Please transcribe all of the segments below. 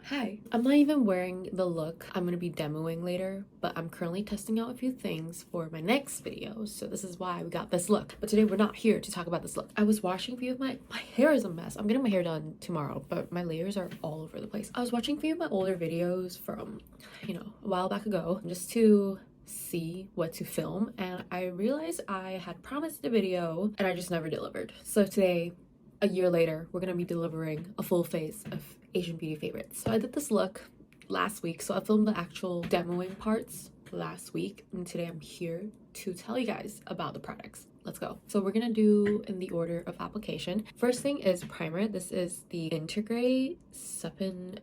Hi, I'm not even wearing the look I'm going to be demoing later, but I'm currently testing out a few things for my next video, so this is why we got this look. But today we're not here to talk about this look. I was watching a few of my hair is a mess. I'm getting my hair done tomorrow, but my layers are all over the place. I was watching a few of my older videos from, a while back ago, just to see what to film, and I realized I had promised a video and I just never delivered. So today, a year later, we're gonna be delivering a full face of Asian beauty favorites. So I did this look last week, so I filmed the actual demoing parts last week, and today I'm here to tell you guys about the products. Let's go. So we're gonna do in the order of application. First thing is primer. This is the Integrate suppin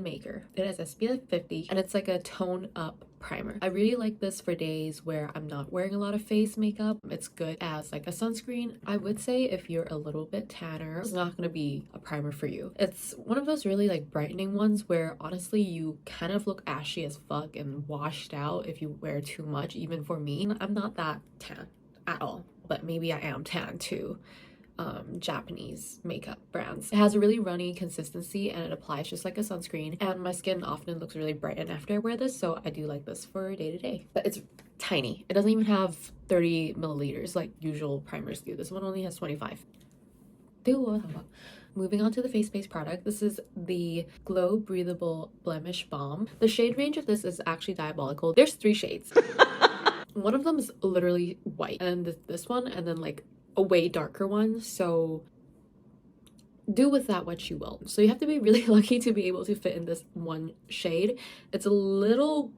maker. It has SPF 50 and it's like a tone up primer. I really like this for days where I'm not wearing a lot of face makeup. It's good as like a sunscreen. I would say if you're a little bit tanner, it's not going to be a primer for you. It's one of those really like brightening ones where honestly you kind of look ashy as fuck and washed out if you wear too much. Even for me, I'm not that tan at all, but maybe I am tan too. Japanese makeup brands. It has a really runny consistency and it applies just like a sunscreen, and my skin often looks really bright after I wear this, so I do like this for day to day. But it's tiny. It doesn't even have 30 milliliters like usual primers do. This one only has 25. Moving on to the face-based product, this is the Glow Breathable Blemish Balm. The shade range of this is actually diabolical. There's 3 shades. One of them is literally white, and this one, and then like a way darker one, so do with that what you will. So you have to be really lucky to be able to fit in this one shade. It's a little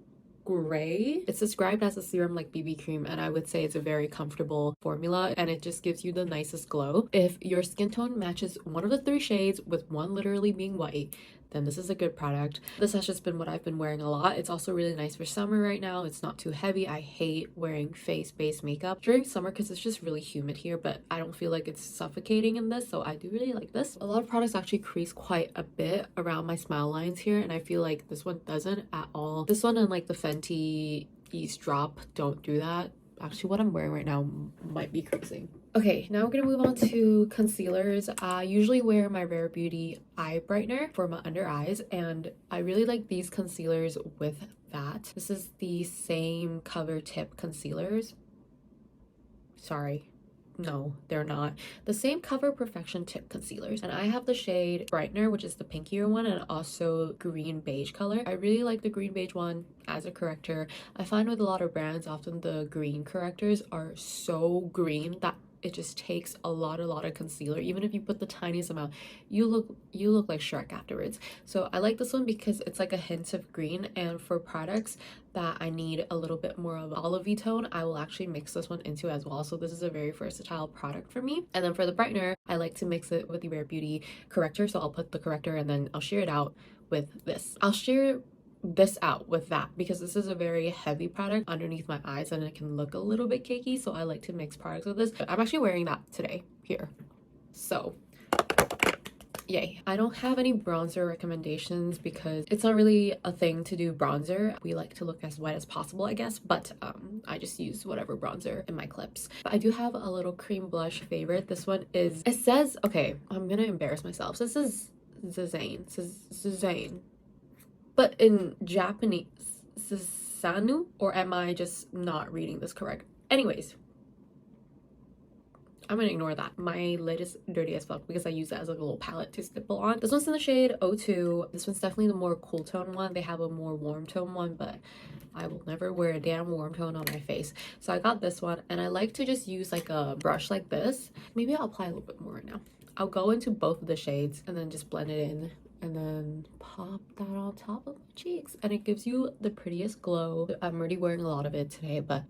gray. It's described as a serum like BB cream, and I would say it's a very comfortable formula and it just gives you the nicest glow. If your skin tone matches one of the 3 shades with one literally being white, then this is a good product. This has just been what I've been wearing a lot. It's also really nice for summer right now. It's not too heavy. I hate wearing face-based makeup during summer because it's just really humid here, but I don't feel like it's suffocating in this, so I do really like this. A lot of products actually crease quite a bit around my smile lines here, and I feel like this one doesn't at all. This one and like the Fenty Ease Drop don't do that. Actually, what I'm wearing right now might be creasing. Okay, now we're gonna move on to concealers. I usually wear my Rare Beauty eye brightener for my under eyes, and I really like these concealers with that. This is the Saem Cover Tip concealers. Sorry. No, they're not. The Saem Cover Perfection Tip concealers, and I have the shade Brightener, which is the pinkier one, and also green beige color. I really like the green beige one as a corrector. I find with a lot of brands, often the green correctors are so green that it just takes a lot of concealer. Even if you put the tiniest amount, you look like Shrek afterwards. So I like this one because it's like a hint of green, and for products that I need a little bit more of olivey tone, I will actually mix this one into as well. So this is a very versatile product for me. And then for the brightener, I like to mix it with the Rare Beauty corrector. So I'll put the corrector and then I'll sheer it out with this. I'll sheer this out with that because this is a very heavy product underneath my eyes and it can look a little bit cakey, so I like to mix products with this. But I'm actually wearing that today here, so yay. I don't have any bronzer recommendations because it's not really a thing to do bronzer. We like to look as white as possible, I guess, but I just use whatever bronzer in my clips. But I do have a little cream blush favorite. This one is, it says, okay, I'm gonna embarrass myself. This is cezanne. But in Japanese, cezanne, or am I just not reading this correct? Anyways, I'm gonna ignore that. My lid is dirty as fuck because I use it as like a little palette to stipple on. This one's in the shade 02. This one's definitely the more cool tone one. They have a more warm tone one, but I will never wear a damn warm tone on my face. So I got this one, and I like to just use like a brush like this. Maybe I'll apply a little bit more right now. I'll go into both of the shades and then just blend it in, and then pop that on top of my cheeks, and it gives you the prettiest glow. I'm already wearing a lot of it today, but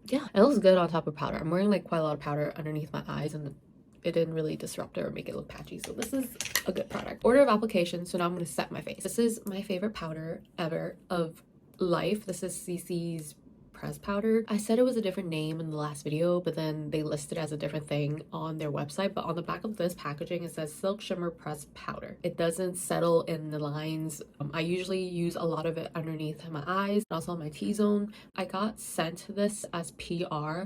yeah, it looks good on top of powder. I'm wearing like quite a lot of powder underneath my eyes, and it didn't really disrupt it or make it look patchy, so this is a good product. Order of application. So now I'm going to set my face. This is my favorite powder ever of life. This is CC's press powder. I said it was a different name in the last video, but then they listed it as a different thing on their website. But on the back of this packaging, it says Silk Shimmer Press Powder. It doesn't settle in the lines. I usually use a lot of it underneath my eyes and also on my T-zone. I got sent this as PR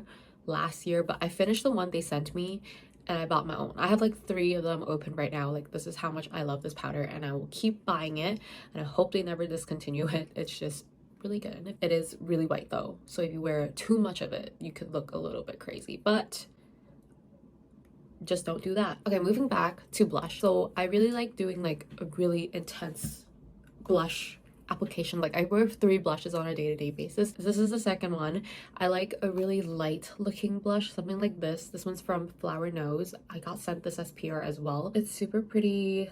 last year, but I finished the one they sent me and I bought my own. I have like 3 of them open right now. Like, this is how much I love this powder, and I will keep buying it, and I hope they never discontinue it. It's just really good. It is really white though, so if you wear too much of it, you could look a little bit crazy, but just don't do that. Okay, moving back to blush. So I really like doing like a really intense blush application. Like, I wear 3 blushes on a day-to-day basis. This is the second one. I like a really light looking blush, something like this. This one's from Flower Nose. I got sent this as PR as well. It's super pretty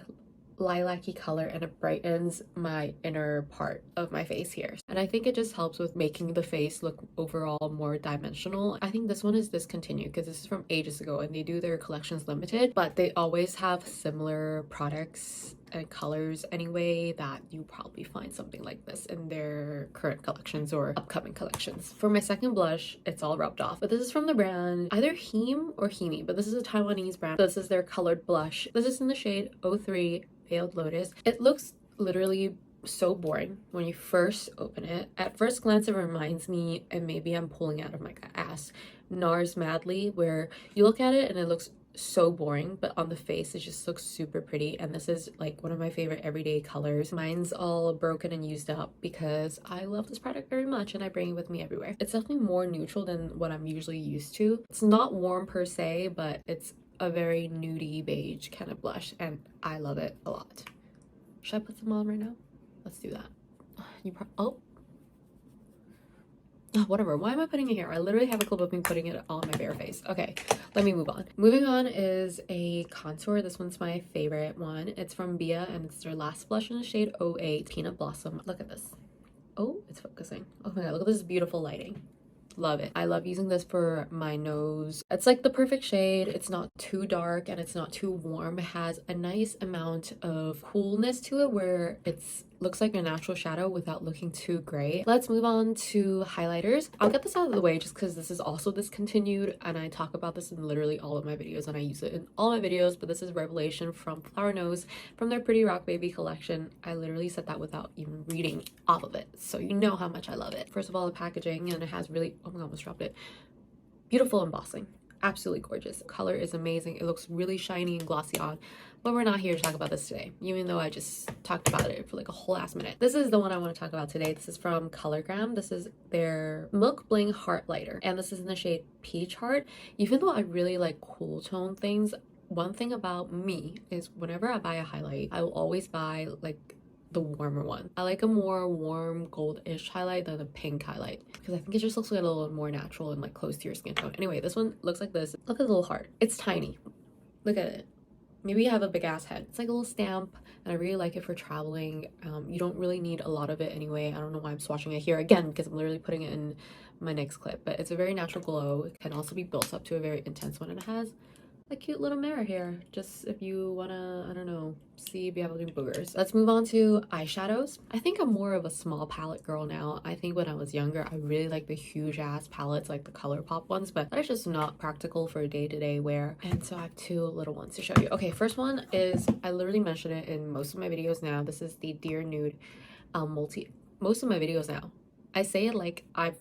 lilac-y color, and it brightens my inner part of my face here, and I think it just helps with making the face look overall more dimensional. I think this one is discontinued because this is from ages ago, and they do their collections limited, but they always have similar products and colors anyway that you probably find something like this in their current collections or upcoming collections. For my second blush, it's all rubbed off, but this is from the brand either Heme or Heme, but this is a Taiwanese brand. This is their colored blush. This is in the shade 03 Veiled Lotus. It looks literally so boring when you first open it. At first glance, it reminds me, and maybe I'm pulling out of my ass, NARS Madly, where you look at it and it looks so boring, but on the face it just looks super pretty. And this is like one of my favorite everyday colors. Mine's all broken and used up because I love this product very much and I bring it with me everywhere. It's definitely more neutral than what I'm usually used to. It's not warm per se, but it's a very nudie beige kind of blush, and I love it a lot. Should I put some on right now? Let's do that. Whatever. Why am I putting it here? I literally have a clip of me putting it on my bare face. Okay, let me move on. Moving on is a contour. This one's my favorite one. It's from bbia, and it's their last blush in the shade 08 Peanut Blossom. Look at this. Oh, it's focusing. Oh my god, look at this beautiful lighting. Love it. I love using this for my nose. It's like the perfect shade. It's not too dark and it's not too warm. It has a nice amount of coolness to it where it's looks like a natural shadow without looking too gray. Let's move on to highlighters. I'll get this out of the way just because this is also discontinued, and I talk about this in literally all of my videos and I use it in all my videos, but this is Revelation from Flower Nose from their Pretty Rock Baby collection. I literally said that without even reading off of it, so you know how much I love it. First of all, the packaging, and it has really, oh my god, I almost dropped it, beautiful embossing. Absolutely gorgeous. Color is amazing. It looks really shiny and glossy on, but we're not here to talk about this today, even though I just talked about it for like a whole ass minute. This is the one I want to talk about today. This is from Colorgram. This is their Milk Bling Heartlighter, and this is in the shade Peach Heart. Even though I really like cool tone things, one thing about me is whenever I buy a highlight, I will always buy like the warmer one. I like a more warm goldish highlight than a pink highlight because I think it just looks like a little more natural and like close to your skin tone. Anyway, this one looks like this. Look at the little heart. It's tiny. Look at it. Maybe you have a big ass head. It's like a little stamp, and I really like it for traveling. You don't really need a lot of it anyway. I don't know why I'm swatching it here again because I'm literally putting it in my next clip, but it's a very natural glow. It can also be built up to a very intense one, and it has a cute little mirror here just if you wanna, I don't know, see if you have any boogers. Let's move on to eyeshadows. I think I'm more of a small palette girl now. I think when I was younger I really liked the huge ass palettes like the ColourPop ones, but that is just not practical for day-to-day wear, and so I have 2 little ones to show you. Okay, first one is, I literally mention it in most of my videos now. This is the Dear Nude most of my videos now. I say it like I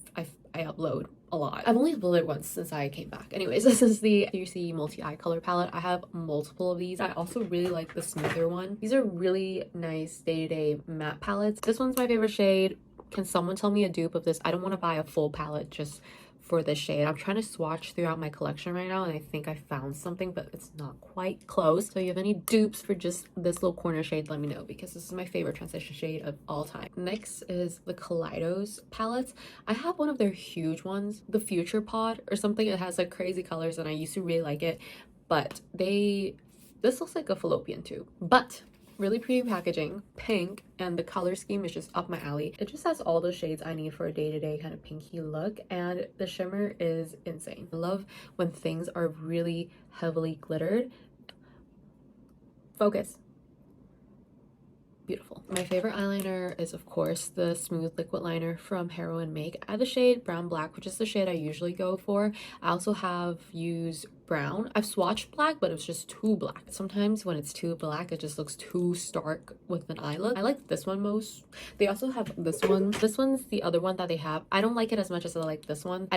upload a lot. I've only uploaded once since I came back. Anyways, this is the 3C multi-eye color palette. I have multiple of these. I also really like the smoother one. These are really nice day-to-day matte palettes. This one's my favorite shade. Can someone tell me a dupe of this? I don't want to buy a full palette just for this shade. I'm trying to swatch throughout my collection right now, and I think I found something, but it's not quite close. So if you have any dupes for just this little corner shade, let me know, because this is my favorite transition shade of all time. Next is the Kaleidos palettes. I have one of their huge ones, the Future Pod or something. It has like crazy colors, and I used to really like it, but this looks like a fallopian tube, but really pretty packaging, pink, and the color scheme is just up my alley. It just has all the shades I need for a day-to-day kind of pinky look, and the shimmer is insane. I love when things are really heavily glittered. Focus. Beautiful. My favorite eyeliner is of course the smooth liquid liner from Heroine Make. I have the shade Brown Black, which is the shade I usually go for. I also have used brown. I've swatched black, but it was just too black. Sometimes when it's too black, it just looks too stark with an eye look. I like this one most. They also have this one. This one's the other one that they have. I don't like it as much as I like this one.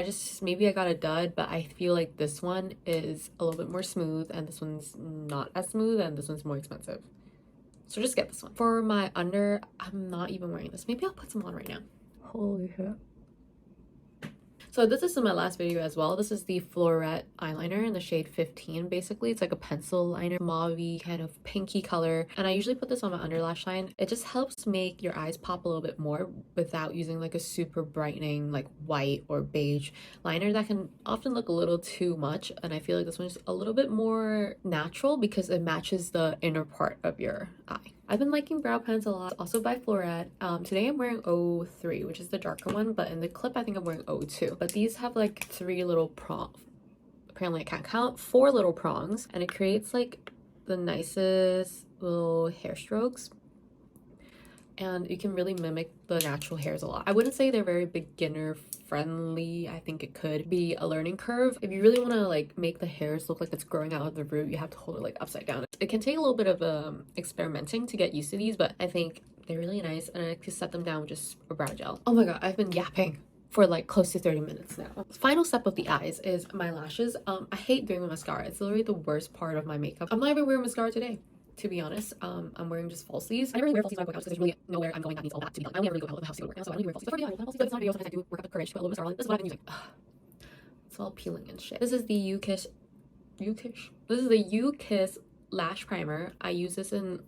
Maybe I got a dud, but I feel like this one is a little bit more smooth and this one's not as smooth and this one's more expensive. So just get this one. For my under, I'm not even wearing this. Maybe I'll put some on right now. Holy shit. So this is in my last video as well. This is the Flortte eyeliner in the shade 15. Basically, it's like a pencil liner, mauve kind of pinky color. And I usually put this on my under lash line. It just helps make your eyes pop a little bit more without using like a super brightening like white or beige liner that can often look a little too much. And I feel like this one's a little bit more natural because it matches the inner part of your eye. I've been liking brow pens a lot, also by Flortte. Today I'm wearing 03, which is the darker one, but in the clip I think I'm wearing 02. But these have like 3 little prongs. Apparently I can't count. 4 little prongs, and it creates like the nicest little hair strokes. And you can really mimic the natural hairs a lot. I wouldn't say they're very beginner friendly. I think it could be a learning curve. If you really want to like make the hairs look like it's growing out of the root, you have to hold it like upside down. It can take a little bit of experimenting to get used to these, but I think they're really nice, and I can set them down with just a brow gel. Oh my god, I've been yapping for like close to 30 minutes now. Final step of the eyes is my lashes. I hate doing mascara. It's literally the worst part of my makeup. I'm not even wearing mascara today, to be honest. I'm wearing just false sleeves. I never really wear false sleeves when I work out because there's really nowhere I'm going that needs all that to be done. I only ever really go out of the house to go to work now, so I only wear false sleeves. Before I do false sleeves, but it's not videos, sometimes I do work up the courage to put a little mascara on. This is what I've been using. It's all peeling and shit. This is the ukiss. This is the ukiss lash primer. I use this in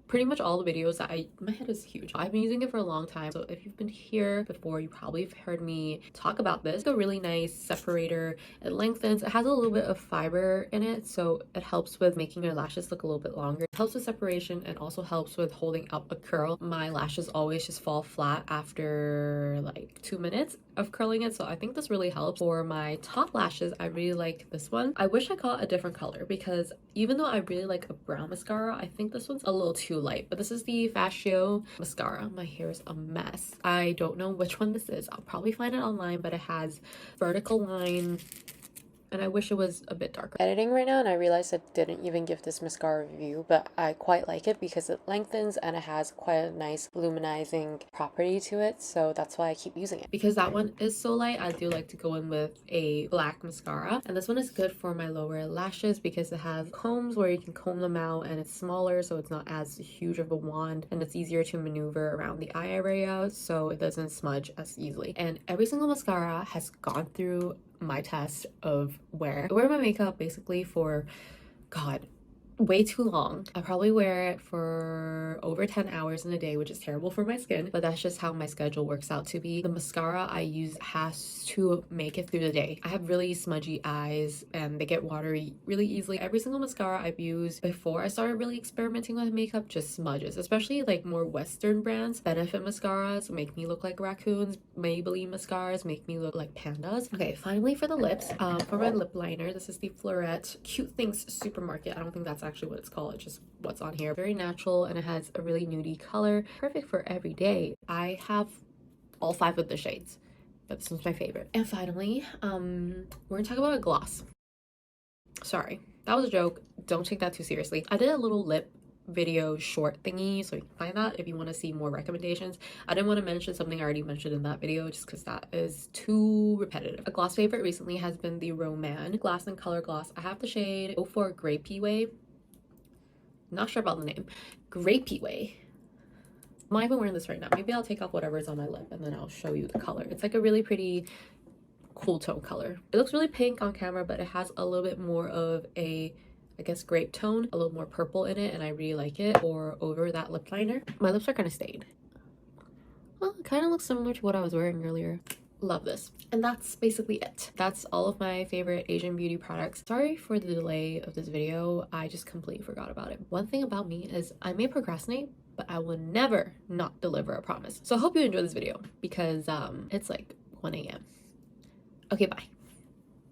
pretty much all the videos that my head is huge. I've been using it for a long time, so if you've been here before, you probably have heard me talk about this. It's a really nice separator. It lengthens. It has a little bit of fiber in it, so it helps with making your lashes look a little bit longer. It helps with separation and also helps with holding up a curl. My lashes always just fall flat after like 2 minutes of curling it, so I think this really helps. For my top lashes, I really like this one. I wish I got a different color because even though I really like a brown mascara, I think this one's a little too light. But this is the Fasio mascara. My hair is a mess. I don't know which one this is. I'll probably find it online, but it has vertical line, and I wish it was a bit darker. Editing right now, and I realized I didn't even give this mascara a review, but I quite like it because it lengthens and it has quite a nice luminizing property to it, so that's why I keep using it. Because that one is so light, I do like to go in with a black mascara, and this one is good for my lower lashes because it has combs where you can comb them out, and it's smaller, so it's not as huge of a wand, and it's easier to maneuver around the eye area, so it doesn't smudge as easily. And every single mascara has gone through my test of wear my makeup basically for god way too long. I probably wear it for over 10 hours in a day, which is terrible for my skin, but that's just how my schedule works out to be. The mascara I use has to make it through the day. I have really smudgy eyes and they get watery really easily. Every single mascara I've used before I started really experimenting with makeup just smudges, especially like more Western brands. Benefit mascaras make me look like raccoons. Maybelline mascaras make me look like pandas. Okay, finally for the lips, for my lip liner, this is the Flortte Cute Things Supermarket. I don't think that's actually what it's called, it's just what's on here. Very natural, and it has a really nudie color, perfect for every day. I have all 5 of the shades, but this one's my favorite. And finally, we're gonna talk about a gloss. Sorry, that was a joke, don't take that too seriously. I did a little lip video short thingy, so you can find that if you want to see more recommendations. I didn't want to mention something I already mentioned in that video just because that is too repetitive. A gloss favorite recently has been the Roman Glass and Color Gloss. I have the shade 04 Grapy Way. Not sure about the name. Grapy Way. I'm not even wearing this right now. Maybe I'll take off whatever's on my lip and then I'll show you the color. It's like a really pretty cool tone color. It looks really pink on camera, but it has a little bit more of a, I guess, grape tone, a little more purple in it, and I really like it. Or over that lip liner. My lips are kind of stained. Well, it kind of looks similar to what I was wearing earlier. Love this. And that's basically it. That's all of my favorite Asian beauty products. Sorry for the delay of this video. I just completely forgot about it. One thing about me is I may procrastinate, but I will never not deliver a promise. So I hope you enjoy this video because it's like 1 a.m. Okay, bye.